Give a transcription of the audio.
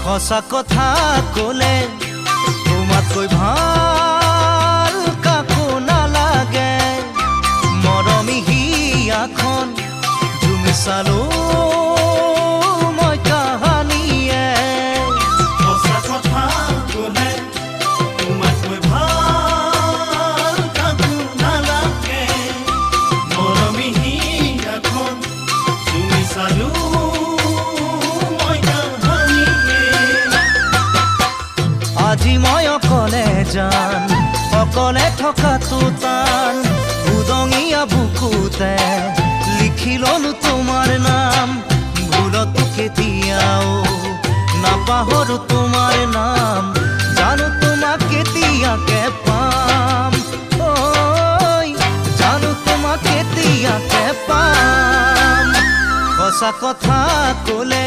সঁচা কথা কলে তোমাতকৈ ভাল কাকো নালাগে মৰমী হিয়াখন তুমি চালো মই কাহানিয়ে সঁচা কথা কলে তোমাতকৈ ভাল কাকো নালাগে মৰমী হিয়াখন তুমি চালো আজি মই অকলে যান অকলে থকাটো টান উদঙীয়া বুকুতে লিখি ললো তোমাৰ নাম ভুলতো কেতিয়াও নাপাহৰো তোমাৰ নাম জানো তোমাক কেতিয়াকে পাম ঐ জানো তোমাক কেতিয়াকে পাম সঁচা কথা কলে